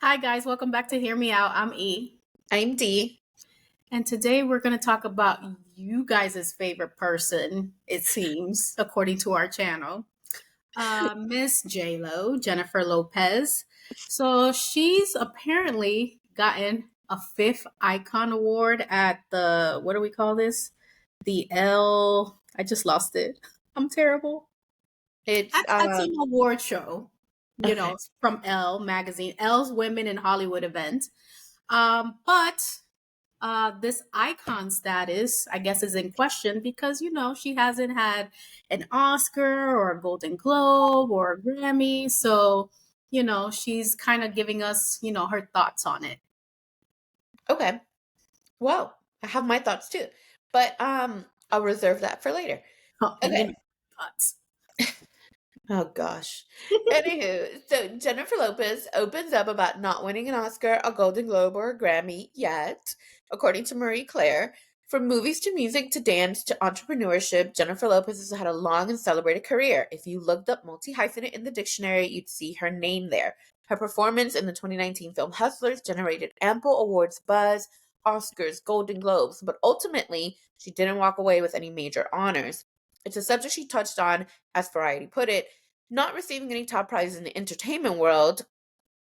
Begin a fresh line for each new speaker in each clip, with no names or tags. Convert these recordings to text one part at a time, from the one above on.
Hi, guys. Welcome back to Hear Me Out. I'm E.
I'm D.
And today we're going to talk about you guys' favorite person, it seems, according to our channel, Miss J-Lo, Jennifer Lopez. So she's apparently gotten a fifth Icon Award at the, what do we call this? The Elle, I just lost it. I'm terrible.
It's
At some award show,
okay.
from Elle magazine, Elle's Women in Hollywood event. But this icon status, I guess, is in question because, she hasn't had an Oscar or a Golden Globe or a Grammy. So, she's kind of giving us, her thoughts on it.
Okay. Well, I have my thoughts too. But I'll reserve that for later.
Oh,
Okay.
thoughts.
Oh gosh. Anywho, so Jennifer Lopez opens up about not winning an Oscar, a Golden Globe, or a Grammy yet, according to Marie Claire. From movies to music to dance to entrepreneurship, Jennifer Lopez has had a long and celebrated career. If you looked up multi hyphenate in the dictionary, you'd see her name there. Her performance in the 2019 film Hustlers generated ample awards buzz, Oscars, Golden Globes, but ultimately, she didn't walk away with any major honors. It's a subject she touched on, as Variety put it, not receiving any top prizes in the entertainment world.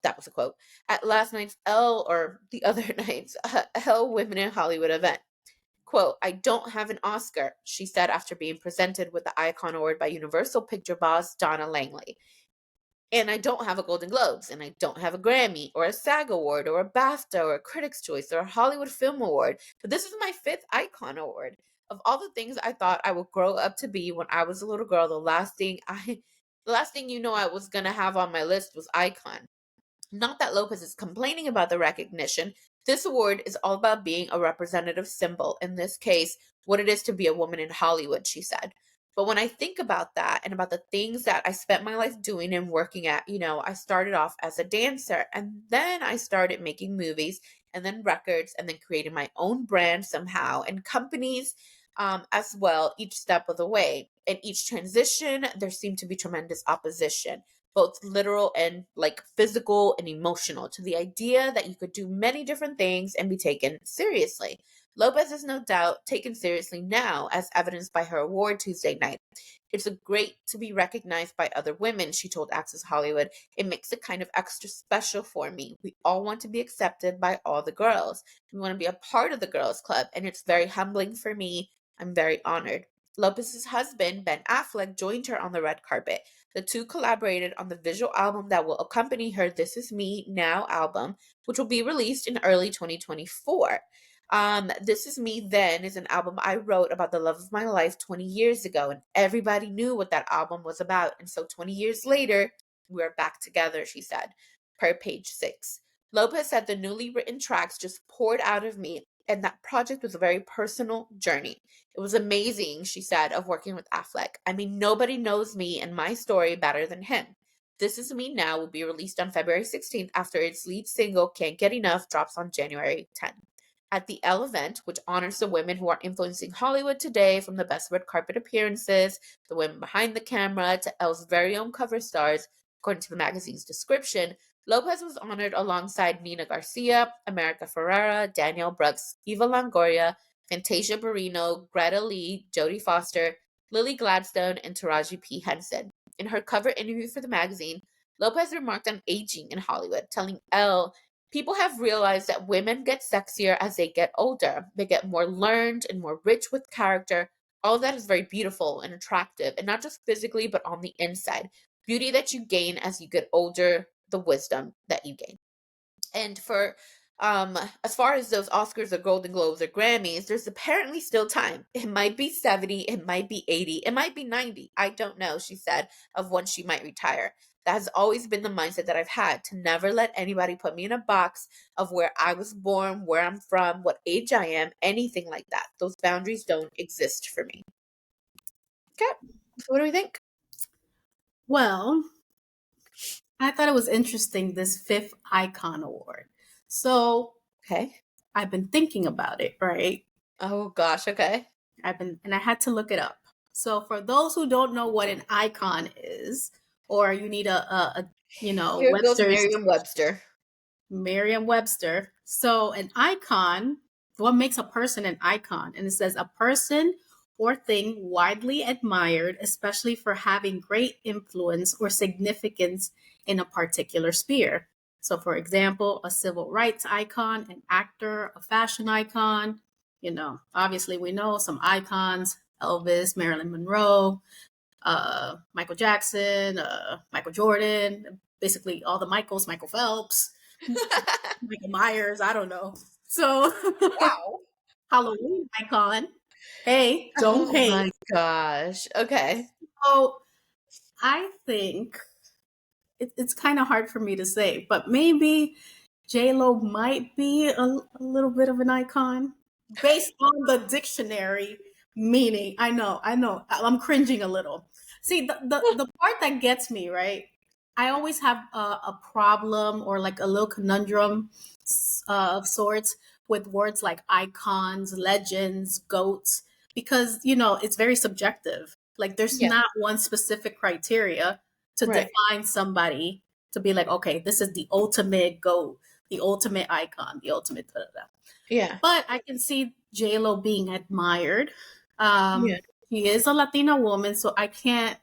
That was a quote at last night's Elle or the other night's Elle Women in Hollywood event. Quote, I don't have an Oscar, she said after being presented with the Icon Award by Universal Picture boss Donna Langley. And I don't have a Golden Globes, and I don't have a Grammy, or a SAG Award, or a BAFTA, or a Critics' Choice, or a Hollywood Film Award. But this is my fifth Icon Award. Of all the things I thought I would grow up to be when I was a little girl, the last thing I was gonna have on my list was Icon. Not that Lopez is complaining about the recognition. This award is all about being a representative symbol, in this case, what it is to be a woman in Hollywood, she said. But when I think about that and about the things that I spent my life doing and working at, I started off as a dancer and then I started making movies and then records and then creating my own brand somehow and companies as well, each step of the way. In each transition, there seemed to be tremendous opposition, both literal and like physical and emotional, to the idea that you could do many different things and be taken seriously. Lopez is no doubt taken seriously now, as evidenced by her award Tuesday night. It's a great to be recognized by other women, she told Access Hollywood. It makes it kind of extra special for me. We all want to be accepted by all the girls. We want to be a part of the girls' club, and it's very humbling for me. I'm very honored. Lopez's husband, Ben Affleck, joined her on the red carpet. The two collaborated on the visual album that will accompany her This Is Me Now album, which will be released in early 2024. This Is Me Then is an album I wrote about the love of my life 20 years ago, and everybody knew what that album was about. And so 20 years later, we're back together, she said, per page 6. Lopez said the newly written tracks just poured out of me, and that project was a very personal journey. It was amazing, she said, of working with Affleck. I mean, nobody knows me and my story better than him. This Is Me Now will be released on February 16th after its lead single, Can't Get Enough, drops on January 10th. At the Elle event, which honors the women who are influencing Hollywood today, from the best red carpet appearances, the women behind the camera, to Elle's very own cover stars, according to the magazine's description, Lopez was honored alongside Nina Garcia, America Ferrera, Danielle Brooks, Eva Longoria, Fantasia Barrino, Greta Lee, Jodie Foster, Lily Gladstone, and Taraji P. Henson. In her cover interview for the magazine, Lopez remarked on aging in Hollywood, telling Elle, people have realized that women get sexier as they get older. They get more learned and more rich with character. All of that is very beautiful and attractive, and not just physically, but on the inside. Beauty that you gain as you get older, the wisdom that you gain. And for as far as those Oscars or Golden Globes or Grammys, there's apparently still time. It might be 70, it might be 80, it might be 90. I don't know, she said, of when she might retire. That has always been the mindset that I've had, to never let anybody put me in a box of where I was born, where I'm from, what age I am, anything like that. Those boundaries don't exist for me. Okay. So what do we think?
Well, I thought it was interesting, this fifth Icon Award. So
Okay.
I've been thinking about it, right?
Oh gosh, okay.
And I had to look it up. So for those who don't know what an icon is, or you need a
Here goes
Webster's,
Merriam Webster.
Merriam-Webster. So an icon, what makes a person an icon? And it says a person or thing widely admired, especially for having great influence or significance in a particular sphere. So, for example, a civil rights icon, an actor, a fashion icon. Obviously, we know some icons: Elvis, Marilyn Monroe, Michael Jackson, Michael Jordan, basically all the Michaels, Michael Phelps, Michael Myers, I don't know. So,
Wow.
Halloween icon. Hey, don't
Oh
hate.
my gosh. Okay.
So, I think it's kind of hard for me to say, but maybe J Lo might be a little bit of an icon based on the dictionary meaning. I know. I'm cringing a little. See, the part that gets me, right? I always have a problem or like a little conundrum of sorts with words like icons, legends, goats, because, it's very subjective. Like, there's
Yeah.
not one specific criteria to
Right.
define somebody to be like, okay, this is the ultimate goat, the ultimate icon, the ultimate da, da, da.
Yeah.
But I can see J Lo being admired.
Yeah.
She is a Latina woman, so I can't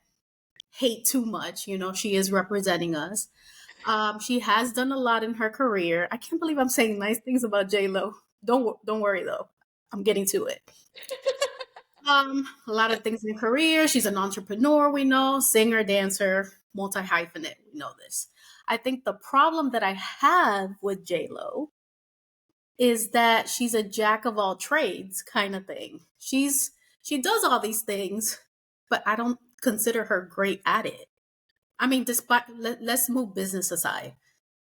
hate too much. She is representing us. She has done a lot in her career. I can't believe I'm saying nice things about J Lo. Don't worry though. I'm getting to it. A lot of things in career. She's an entrepreneur, we know, singer, dancer, multi hyphenate. We know this. I think the problem that I have with J Lo is that she's a jack of all trades kind of thing. She does all these things, but I don't consider her great at it. I mean, let's move business aside.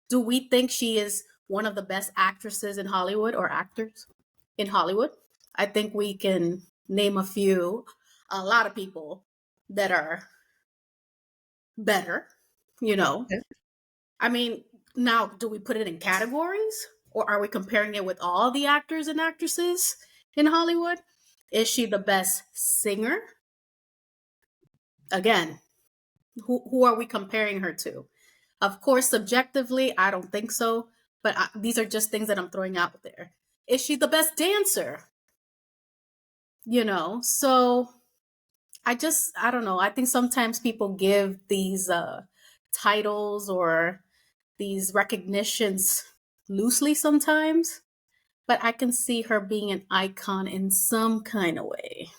Do we think she is one of the best actresses in Hollywood or actors in Hollywood? I think we can name a lot of people that are better, you know.
Yeah.
I mean, now, do we put it in categories or are we comparing it with all the actors and actresses in Hollywood? Is she the best singer? Again, who are we comparing her to? Of course, subjectively, I don't think so, but these are just things that I'm throwing out there. Is she the best dancer? So I don't know. I think sometimes people give these titles or these recognitions loosely sometimes, but I can see her being an icon in some kind of way.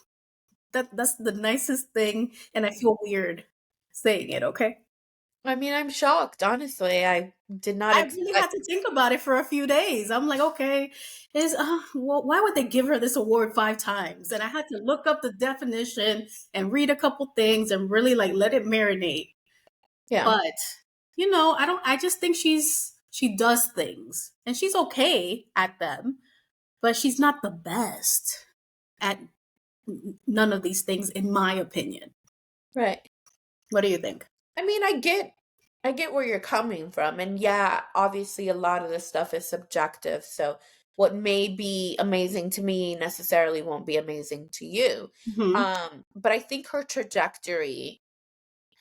That's the nicest thing, and I feel weird saying it, okay?
I mean, I'm shocked, honestly. I did not
I really had
expect.
to think about it for a few days. I'm like, okay, well, why would they give her this award 5 times? And I had to look up the definition and read a couple things and really like let it marinate.
Yeah.
But I just think she does things and she's okay at them, but she's not the best at none of these things, in my opinion.
Right.
What do you think?
I mean, I get where you're coming from. And yeah, obviously a lot of this stuff is subjective. So what may be amazing to me necessarily won't be amazing to you.
Hmm.
But I think her trajectory,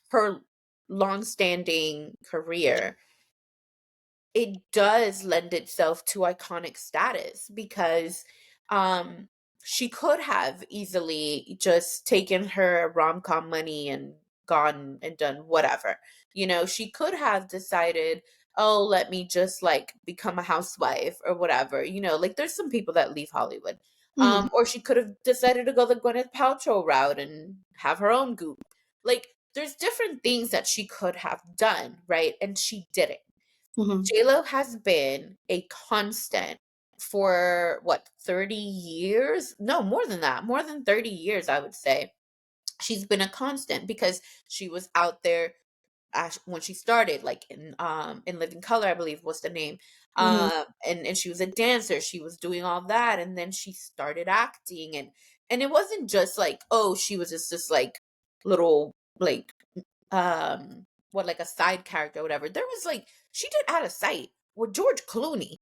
her long-standing career, it does lend itself to iconic status because um she could have easily just taken her rom-com money and gone and done whatever. She could have decided, oh, let me just like become a housewife or whatever. Like there's some people that leave Hollywood.
Hmm.
Or she could have decided to go the Gwyneth Paltrow route and have her own goop. Like there's different things that she could have done, right? And she didn't.
Hmm.
JLo has been a constant for what, 30 years? No, more than that. More than 30 years, I would say. She's been a constant because she was out there when she started, like in Living Color, I believe was the name.
Hmm.
And she was a dancer. She was doing all that, and then she started acting, and it wasn't just like, oh, she was just like little like what, like a side character or whatever. There was like, she did Out of Sight with George Clooney.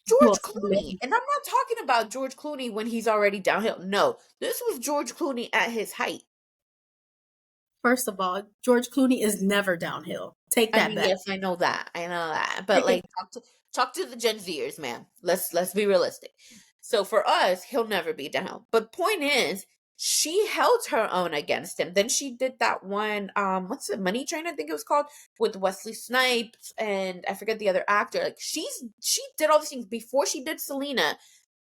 Well,
George Clooney. And I'm not talking about George Clooney when he's already downhill. No, this was George Clooney at his height.
first of all, George Clooney is never downhill. Take
I
that
mean,
back.
yes, I know that. I know that. But
Take it.
like talk to the Gen Zers, man. Let's be realistic. So for us, he'll never be down. But point is, she held her own against him. Then she did that one, what's the Money Train, I think it was called, with Wesley Snipes and I forget the other actor. Like she did all these things before she did Selena,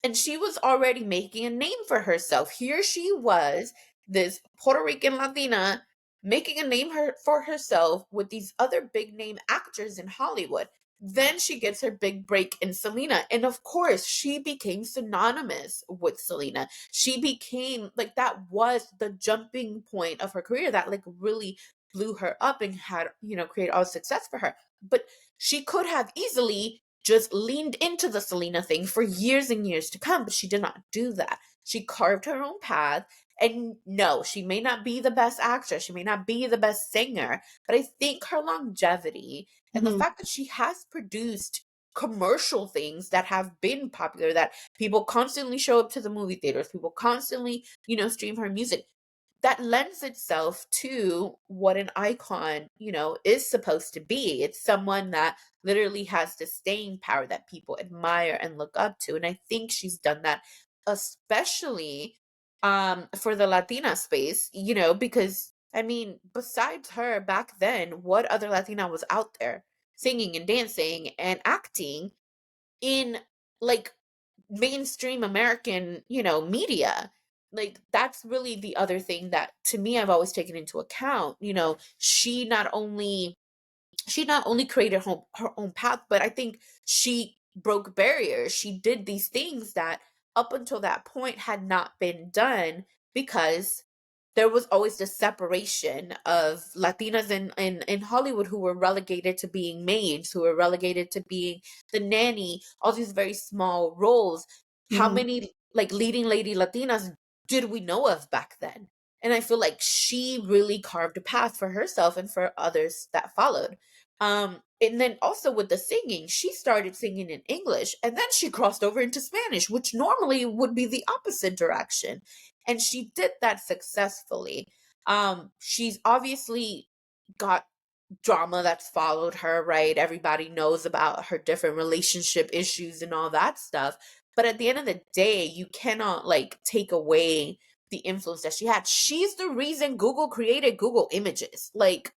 and she was already making a name for herself. Here she was, this Puerto Rican Latina, making a name for herself with these other big name actors in Hollywood. Then she gets her big break in Selena. And of course, she became synonymous with Selena. She became like, that was the jumping point of her career that like really blew her up and had, created all success for her. But she could have easily just leaned into the Selena thing for years and years to come, but she did not do that. She carved her own path. And no, she may not be the best actress, she may not be the best singer, but I think her longevity and the
Mhm.
fact that she has produced commercial things that have been popular, that people constantly show up to the movie theaters, people constantly, stream her music, that lends itself to what an icon, is supposed to be. It's someone that literally has the staying power that people admire and look up to. And I think she's done that, especially for the Latina space, because I mean, besides her back then, what other Latina was out there singing and dancing and acting in like mainstream American, media? Like that's really the other thing that to me I've always taken into account. She not only created her own path, but I think she broke barriers. She did these things that up until that point had not been done, because there was always this separation of Latinas in Hollywood who were relegated to being maids, who were relegated to being the nanny, all these very small roles. How
Mhm.
many like leading lady Latinas did we know of back then? And I feel like she really carved a path for herself and for others that followed. And then also with the singing, she started singing in English and then she crossed over into Spanish, which normally would be the opposite direction. And she did that successfully. She's obviously got drama that's followed her, right? Everybody knows about her different relationship issues and all that stuff. But at the end of the day, you cannot like take away the influence that she had. She's the reason Google created Google Images. Like,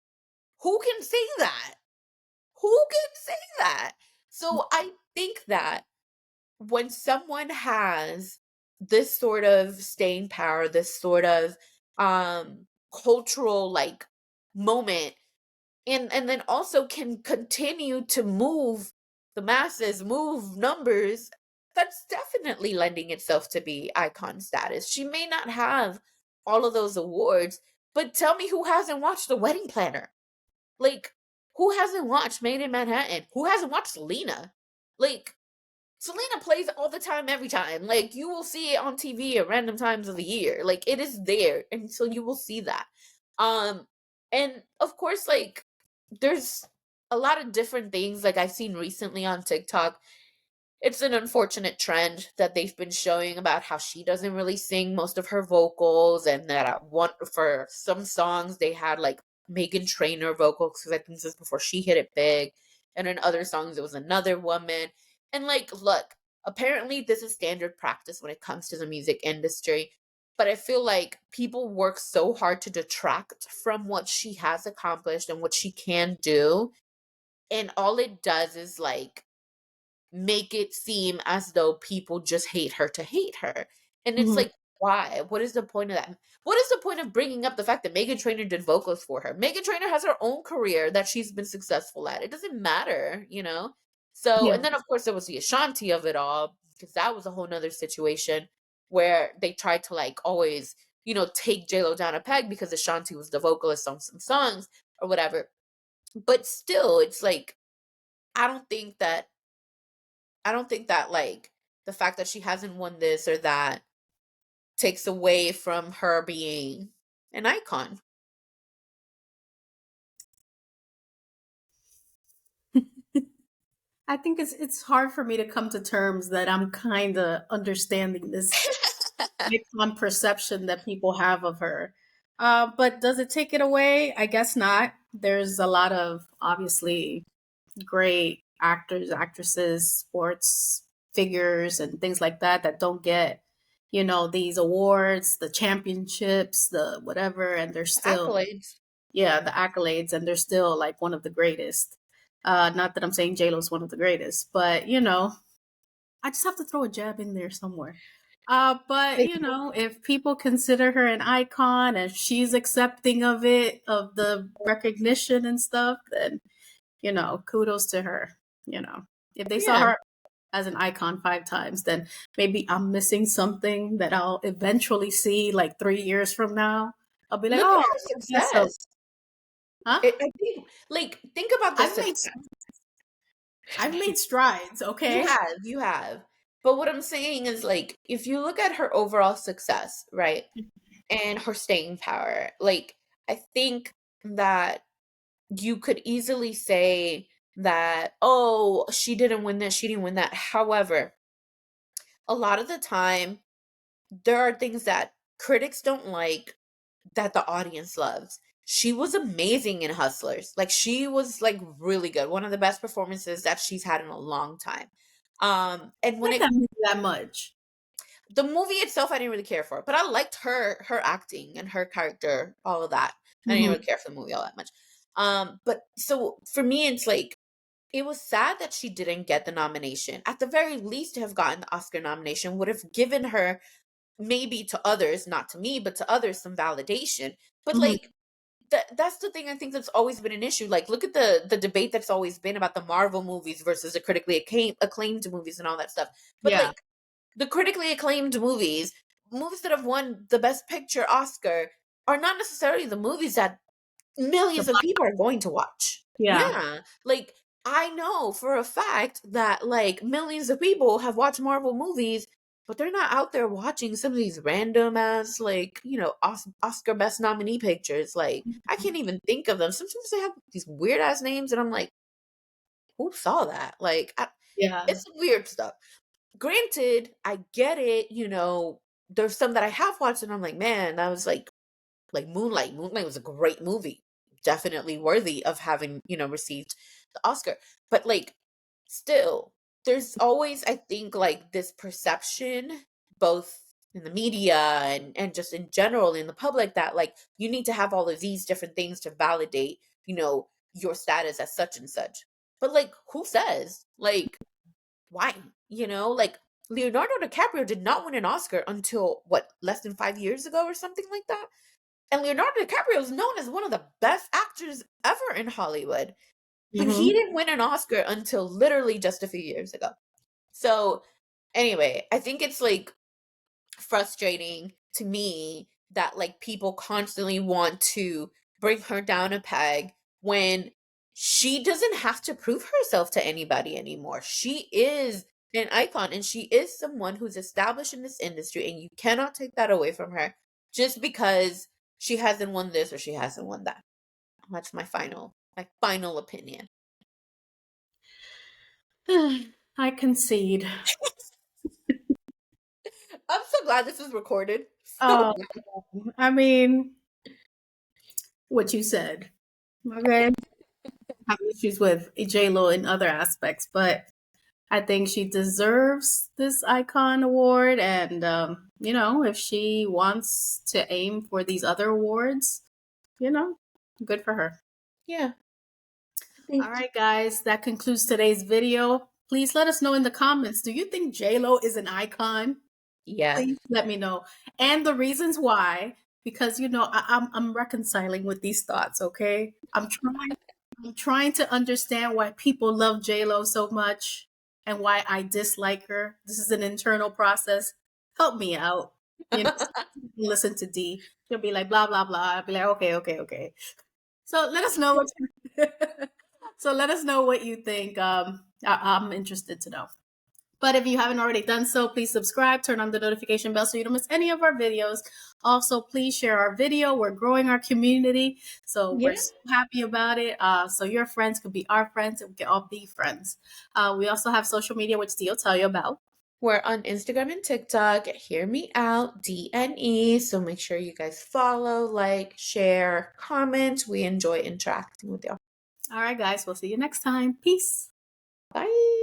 who can say that? Who can say that? So I think that when someone has this sort of staying power, this sort of cultural like moment, and then also can continue to move the masses, move numbers, that's definitely lending itself to be icon status. She may not have all of those awards, but tell me who hasn't watched The Wedding Planner? Like, who hasn't watched Made in Manhattan? Who hasn't watched Selena? Like, Selena plays all the time, every time. Like, you will see it on TV at random times of the year. Like, it is there, and so you will see that. Um, and of course, like, there's a lot of different things like I've seen recently on TikTok. It's an unfortunate trend that they've been showing about how she doesn't really sing most of her vocals, and that at one for some songs they had like Megan Trainor vocals, because I think this is before she hit it big, and in other songs it was another woman. And like, look, apparently this is standard practice when it comes to the music industry, but I feel like people work so hard to detract from what she has accomplished and what she can do, and all it does is like make it seem as though people just hate her to hate her. And it's
Mhm.
like, why? What is the point of that? What is the point of bringing up the fact that Megan Trainor did vocals for her? Megan Trainor has her own career that she's been successful at. It doesn't matter. So,
Yeah.
and then of course there was the Ashanti of it all, because that was a whole nother situation where they tried to like always, take JLo down a peg because Ashanti was the vocalist on some songs or whatever. But still, it's like, I don't think that like the fact that she hasn't won this or that takes away from her being an icon.
I think it's hard for me to come to terms that I'm kind of understanding this icon perception that people have of her. But does it take it away? I guess not. There's a lot of obviously great actors, actresses, sports figures, and things like that that don't get, these awards, the championships, the whatever, and they're still,
Accolades.
yeah, the accolades, and they're still like one of the greatest. Not that I'm saying JLo's one of the greatest, but I just have to throw a jab in there somewhere. But
Like,
if people consider her an icon and she's accepting of it, of the recognition and stuff, then kudos to her. If they saw
yeah.
her as an icon 5 times, then maybe I'm missing something that I'll eventually see like 3 years from now. I'll be like,
Look at
oh,
her
yeah, so,
success.
huh?
I think, like, think about the
I've made
success.
I've made strides.
You
Okay.
have, you have. But what I'm saying is, like, if you look at her overall success, right, and her staying power, like, I think that you could easily say that, oh, she didn't win this, she didn't win that. However, a lot of the time, there are things that critics don't like that the audience loves. She was amazing in Hustlers. Like, she was like really good. One of the best performances that she's had in a long time. And when
Like
it
that movie that much.
the movie itself I didn't really care for, but I liked her acting and her character, all of that. I didn't really
Hmm.
care for the movie all that much. But so for me it's like it was sad that she didn't get the nomination. At the very least to have gotten the Oscar nomination would have given her, maybe to others, not to me, but to others, some validation. But
Hmm.
like that's the thing I think that's always been an issue. Like, look at the debate that's always been about the Marvel movies versus the critically acclaimed movies and all that stuff. But
Yeah.
like the critically acclaimed movies that have won the Best Picture Oscar, are not necessarily the movies that
The
millions of people are going to watch.
Yeah.
Yeah. Like, I know for a fact that like millions of people have watched Marvel movies, but they're not out there watching some of these random ass, like, Oscar best nominee pictures. Like, I can't even think of them. Sometimes they have these weird ass names and I'm like, who saw that? Like,
Yeah.
it's weird stuff. Granted, I get it, there's some that I have watched and I'm like, man, that was like Moonlight. Moonlight was a great movie. Definitely worthy of having, received the Oscar. But like still, there's always, I think, like this perception, both in the media and just in general in the public, that like you need to have all of these different things to validate, your status as such and such. But like, who says? Like, why? Like Leonardo DiCaprio did not win an Oscar until what, less than 5 years ago or something like that. And Leonardo DiCaprio is known as one of the best actors ever in Hollywood, but he
Hmm.
didn't win an Oscar until literally just a few years ago. So, anyway, I think it's like frustrating to me that like people constantly want to bring her down a peg when she doesn't have to prove herself to anybody anymore. She is an icon and she is someone who's established in this industry, and you cannot take that away from her just because she hasn't won this or she hasn't won that. That's my final opinion.
I concede.
I'm so glad this is recorded. So
Oh, I mean, what you said. Okay. I have issues with J-Lo in other aspects, but I think she deserves this icon award. And, if she wants to aim for these other awards, good for her.
yeah.
All right, guys, that concludes today's video. Please let us know in the comments. Do you think J-Lo is an icon?
Yeah.
Please let me know. And the reasons why, because I'm reconciling with these thoughts, okay? I'm trying to understand why people love J-Lo so much and why I dislike her. This is an internal process. Help me out. Listen to D. She'll be like blah blah blah. I'll be like, okay, okay, okay. So let us know so let us know what you think. I'm interested to know. But if you haven't already done so, please subscribe, turn on the notification bell so you don't miss any of our videos. Also, please share our video. We're growing our community, so we're
Yeah.
so happy about it. So your friends could be our friends, and we can all be friends. We also have social media, which Dee will tell you about.
We're on Instagram and TikTok. Hear me out, DNE. So make sure you guys follow, like, share, comment. We enjoy interacting with y'all.
All right, guys, we'll see you next time. Peace.
Bye.